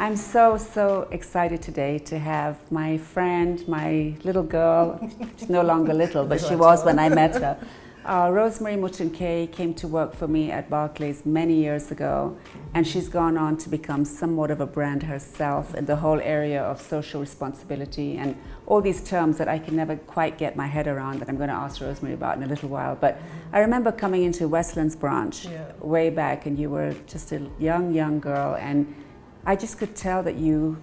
I'm so excited today to have my friend, my little girl. She's no longer little, but she was when I met her. Rosemary Mutunkei came to work for me at Barclays many years ago, and she's gone on to become somewhat of a brand herself in the whole area of social responsibility and all these terms that I can never quite get my head around, that I'm going to ask Rosemary about in a little while. But I remember coming into Westlands branch way back, and you were just a young girl, and I just could tell that you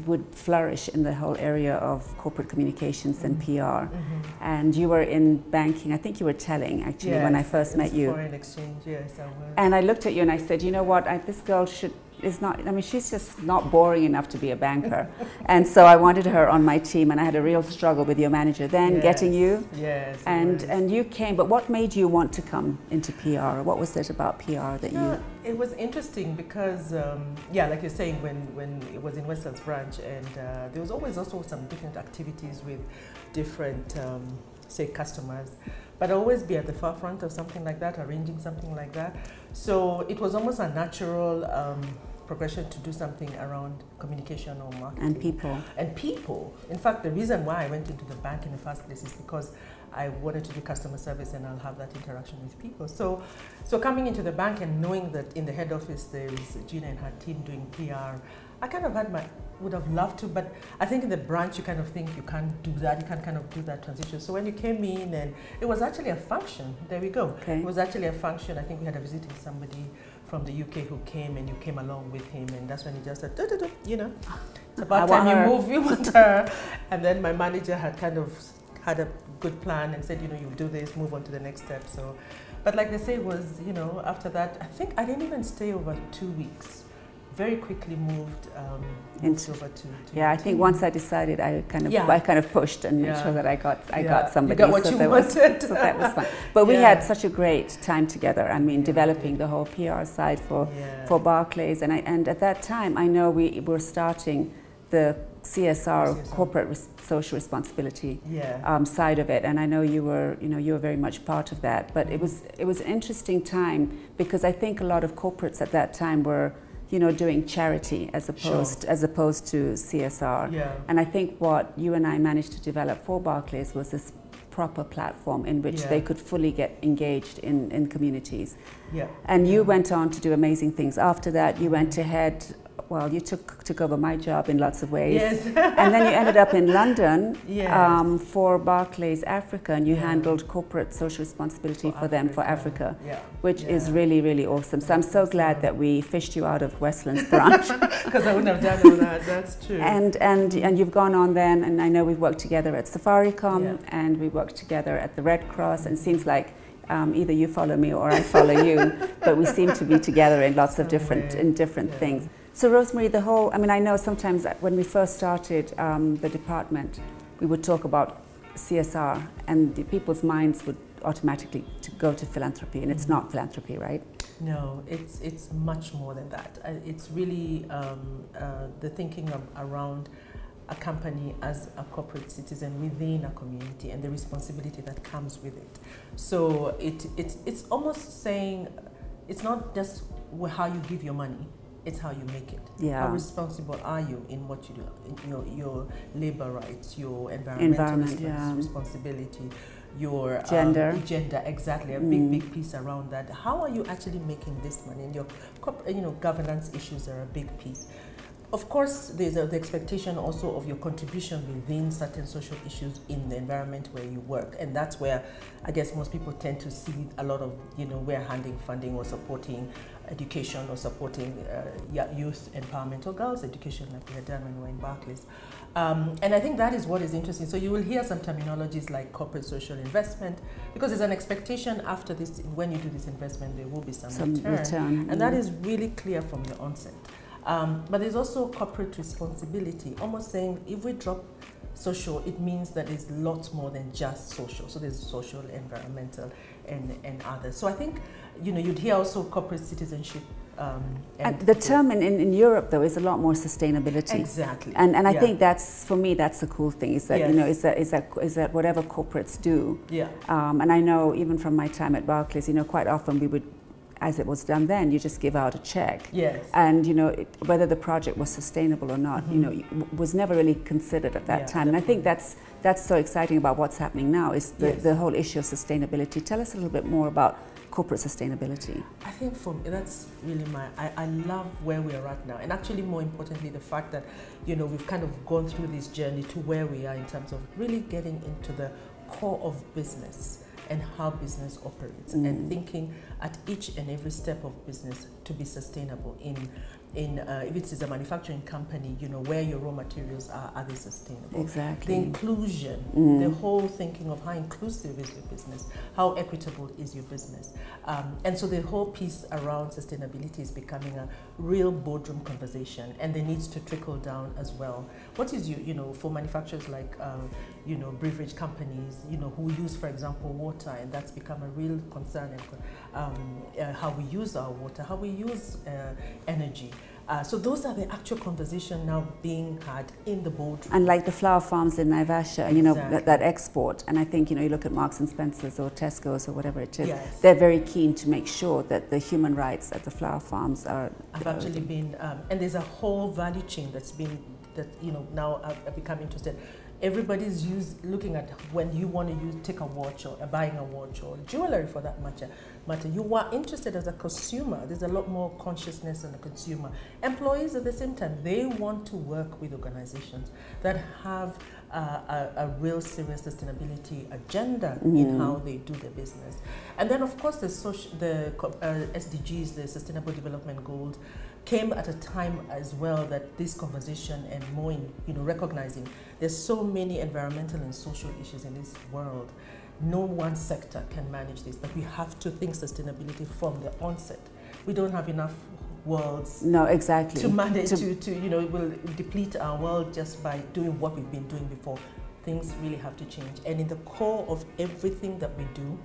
would flourish in the whole area of corporate communications and PR. And you were in banking. I think you were telling, actually, when I first met you. Foreign exchange, yes, I was. And I looked at you and I said, you know what, this girl is not, I mean, she's just not boring enough to be a banker. And so I wanted her on my team, and I had a real struggle with your manager then, getting you. Yes. And you came, but what made you want to come into PR? What was it about PR that you... It was interesting because, like you're saying, when it was in Westlands branch, and there was always also some different activities with different, say, customers. But always be at the forefront of something like that, arranging something like that. So it was almost a natural progression to do something around communication or marketing. And people. And people. In fact, the reason why I went into the bank in the first place is because I wanted to do customer service, and I'll have that interaction with people. So coming into the bank and knowing that in the head office there is Gina and her team doing PR, I kind of would have loved to, but I think in the branch you kind of think you can't do that, you can't kind of do that transition. So when you came in, and it was actually a function, there we go. Okay. It was actually a function. I think we had a visiting somebody from the UK who came, and you came along with him, and that's when he just said, you know, it's about time you want her. And then my manager had kind of had a good plan and said, you know, you'll do this, move on to the next step. So, but like they say, it was, you know, after that, I think I didn't even stay over 2 weeks. Very quickly moved over to I think once I decided, I kind of pushed and made sure that I got somebody. You got what you wanted. So that was fun. But we had such a great time together. I mean, developing the whole PR side for Barclays, and at that time, I know we were starting the CSR, corporate social responsibility side of it, and I know you were very much part of that. But it was an interesting time, because I think a lot of corporates at that time were, you know, doing charity as opposed to CSR. And I think what you and I managed to develop for Barclays was this proper platform in which they could fully get engaged in communities. And you went on to do amazing things. After that, you went ahead. Well, you took over my job in lots of ways. And then you ended up in London for Barclays Africa, and you handled corporate social responsibility for them for Africa, which is really, really awesome. So I'm so glad that we fished you out of Westlands branch. Because I wouldn't have done all that, that's true. And you've gone on then, and I know we've worked together at Safaricom, and we worked together at the Red Cross, and it seems like either you follow me or I follow you, but we seem to be together in lots of different things. So Rosemary, I mean, I know sometimes when we first started the department, we would talk about CSR, and people's minds would automatically go to philanthropy, and it's not philanthropy, right? No, it's much more than that. It's really the thinking around a company as a corporate citizen within a community, and the responsibility that comes with it. So it's almost saying, it's not just how you give your money, it's how you make it. How responsible are you in what you do, in your labor rights, your environmental responsibility, your gender, exactly, a big piece around that. How are you actually making this money? And your governance issues are a big piece. Of course, there's the expectation also of your contribution within certain social issues in the environment where you work, and that's where I guess most people tend to see a lot of, we're handing funding or supporting education or supporting youth empowerment or girls' education, like we had done when we were in Barclays. And I think that is what is interesting. So you will hear some terminologies like corporate social investment, because there's an expectation after this, when you do this investment, there will be some return. And that is really clear from the onset. But there's also corporate responsibility, almost saying if we drop social, it means that it's lots more than just social. So there's social, environmental, and others. So I think, you'd hear also corporate citizenship. And the term in Europe, though, is a lot more sustainability. Exactly. And I think that's, for me, that's the cool thing, is that, is that whatever corporates do. And I know even from my time at Barclays, quite often we would as it was done then, you just give out a check. Yes. And, you know, whether the project was sustainable or not, you know, was never really considered at that time. And I think that's so exciting about what's happening now, is the whole issue of sustainability. Tell us a little bit more about corporate sustainability. I think for me, that's really I love where we are at now. And actually, more importantly, the fact that, you know, we've kind of gone through this journey to where we are in terms of really getting into the core of business and how business operates, and thinking at each and every step of business to be sustainable. If it is a manufacturing company, you know, where your raw materials are they sustainable? Exactly. The inclusion, the whole thinking of how inclusive is your business, how equitable is your business. And so the whole piece around sustainability is becoming a real boardroom conversation, and there needs to trickle down as well. What is you know, for manufacturers like, you know, beverage companies, you know, who use, for example, water, and that's become a real concern, how we use our water, how we use energy. So those are the actual conversations now being had in the boardroom. And like the flower farms in Naivasha, you know, that export. And I think, you know, you look at Marks and Spencer's or Tesco's or whatever it is, they're very keen to make sure that the human rights at the flower farms are... I've actually been, and there's a whole value chain that's been, you know, now I've become interested. Everybody's looking at when you want to take a watch or buying a watch or jewelry for that matter. You are interested as a consumer. There's a lot more consciousness in the consumer. Employees at the same time, they want to work with organizations that have a real serious sustainability agenda in how they do their business. And then of course the SDGs, the Sustainable Development Goals, came at a time as well that this conversation and more in, you know, recognizing there's so many environmental and social issues in this world. No one sector can manage this, but we have to think sustainability from the onset. We don't have enough worlds to manage to you know, it will deplete our world just by doing what we've been doing before. Things really have to change. And in the core of everything that we do,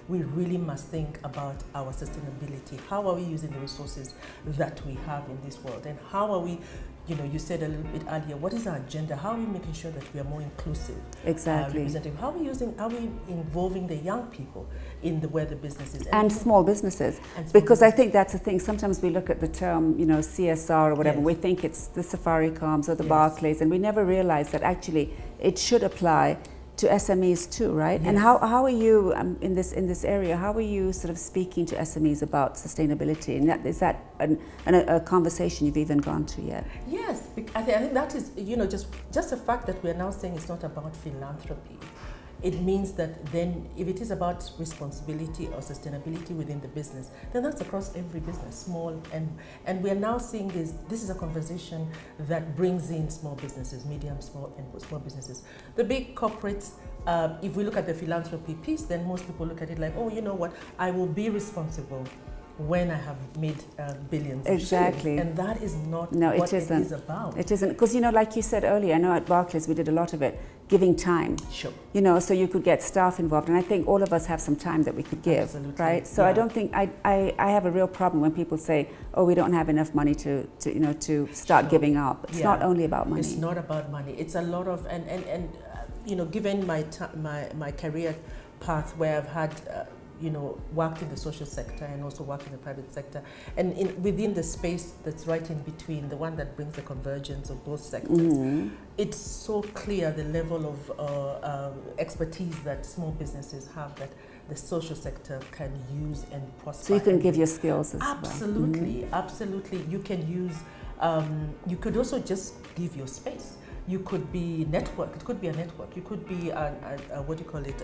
we really must think about our sustainability. How are we using the resources that we have in this world? And how are we, you know, you said a little bit earlier, what is our agenda? How are we making sure that we are more inclusive? Representative? How are we involving the young people in where the business is? And small businesses. Because I think that's the thing. Sometimes we look at the term, you know, CSR or whatever, we think it's the Safaricoms or the Barclays, and we never realize that actually it should apply to SMEs too, right? And how are you in this area? How are you sort of speaking to SMEs about sustainability? And is that a conversation you've even gone to yet? Yes, I think that is, you know, just the fact that we're now saying it's not about philanthropy. It means that then if it is about responsibility or sustainability within the business, then that's across every business, small and we are now seeing this is a conversation that brings in small businesses, medium, small and small businesses. The big corporates, if we look at the philanthropy piece, then most people look at it like, oh, you know what, I will be responsible when I have made billions of shillings. And that is not what it is about. It isn't, because, you know, like you said earlier, I know at Barclays we did a lot of it, giving time. Sure. You know, so you could get staff involved, and I think all of us have some time that we could give, right? So I don't think, I have a real problem when people say, oh, we don't have enough money to you know, to start giving up. It's not only about money. It's not about money. It's a lot of, and you know, given my career path where I've had, you know, worked in the social sector and also worked in the private sector, and within the space that's right in between, the one that brings the convergence of both sectors, it's so clear the level of expertise that small businesses have that the social sector can use and prosper. So you can give your skills as well. Absolutely. You can use, you could also just give your space. You could be network. It could be a network. You could be what do you call it?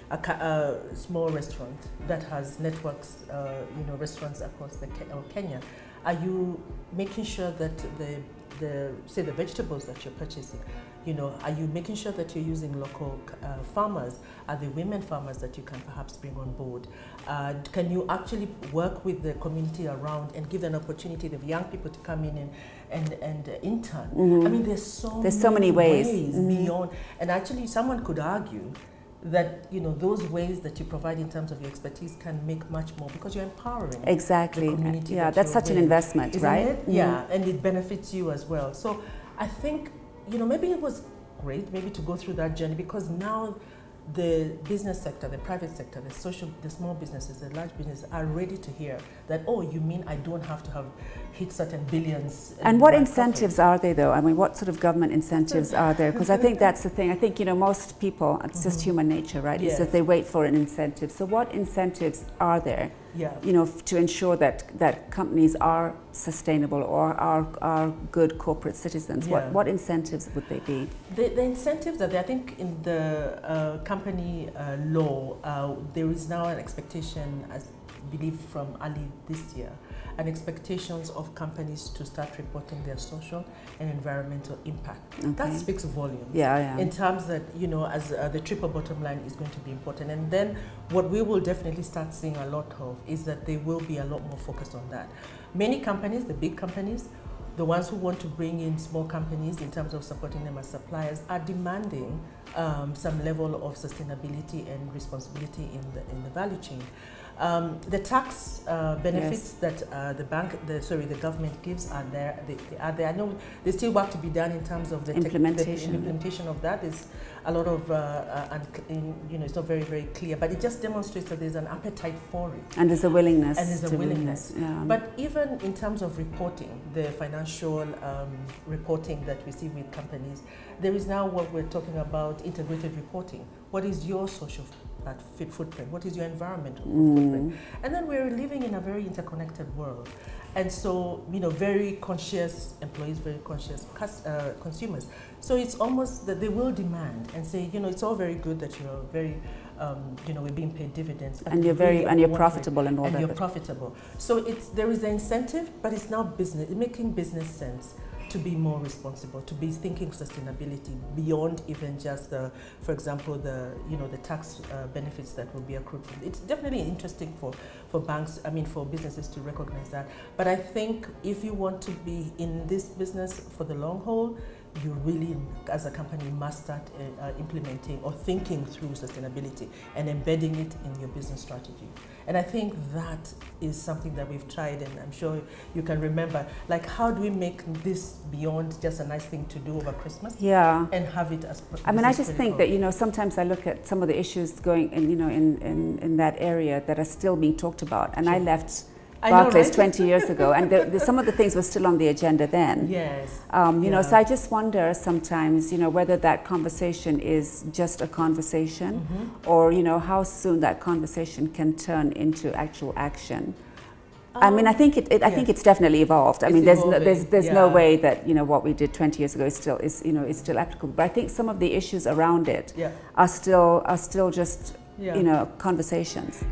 A small restaurant that has networks, you know, restaurants across Kenya. Are you making sure that say the vegetables that you're purchasing, you know, are you making sure that you're using local farmers? Are there women farmers that you can perhaps bring on board? Can you actually work with the community around and give an opportunity for young people to come in and intern? I mean, there's so many ways beyond, and actually someone could argue that, you know, those ways that you provide in terms of your expertise can make much more because you're empowering the community. That's such an investment, right? Yeah, and it benefits you as well. So I think, you know, maybe it was great maybe to go through that journey, because now the business sector, the private sector, the small businesses, the large businesses are ready to hear that, oh, you mean I don't have to have hit certain billions. And what incentives are they, though? I mean, what sort of government incentives are there? Because I think that's the thing. I think, you know, most people, it's just human nature, right? Yes. It's that they wait for an incentive. So what incentives are there, you know, to ensure that companies are sustainable or are good corporate citizens? What incentives would they be? The incentives are there. I think in the company law, there is now an expectation, as I believe from early this year, and expectations of companies to start reporting their social and environmental impact. Okay. That speaks volumes. In terms that, you know, as the triple bottom line is going to be important. And then what we will definitely start seeing a lot of is that there will be a lot more focus on that. Many companies, the big companies, the ones who want to bring in small companies in terms of supporting them as suppliers, are demanding some level of sustainability and responsibility in the value chain. The tax benefits that the government gives are there. They are there. I know there's still work to be done in terms of the implementation of that. There's a lot of, you know, it's not very, very clear, but it just demonstrates that there's an appetite for it. And there's a willingness. And there's a willingness. But even in terms of reporting, the financial reporting that we see with companies, there is now what we're talking about, integrated reporting. What is your social footprint? What is your environmental footprint? And then we're living in a very interconnected world. And so, you know, very conscious employees, very conscious consumers. So it's almost that they will demand and say, you know, it's all very good that you're very, you know, we're being paid dividends. And you're you're profitable and all that. And you're profitable. So there is the incentive, but it's now business, making business sense to be more responsible, to be thinking sustainability beyond even just the, for example, the, you know, the tax benefits that will be accrued. It's definitely interesting for banks, I mean, for businesses to recognize that. But I think if you want to be in this business for the long haul, you really, as a company, must start implementing or thinking through sustainability and embedding it in your business strategy. And I think that is something that we've tried, and I'm sure you can remember, like, how do we make this beyond just a nice thing to do over Christmas? And have it as I mean, I just think that, you know, sometimes I look at some of the issues going in, you know, in that area that are still being talked about. And I left Barclays 20 years ago, and some of the things were still on the agenda then. You know, so I just wonder sometimes, you know, whether that conversation is just a conversation, or, you know, how soon that conversation can turn into actual action. I mean, I think I think it's definitely evolved. I mean, there's no way that, you know, what we did 20 years ago is still applicable. But I think some of the issues around it are still just you know, conversations.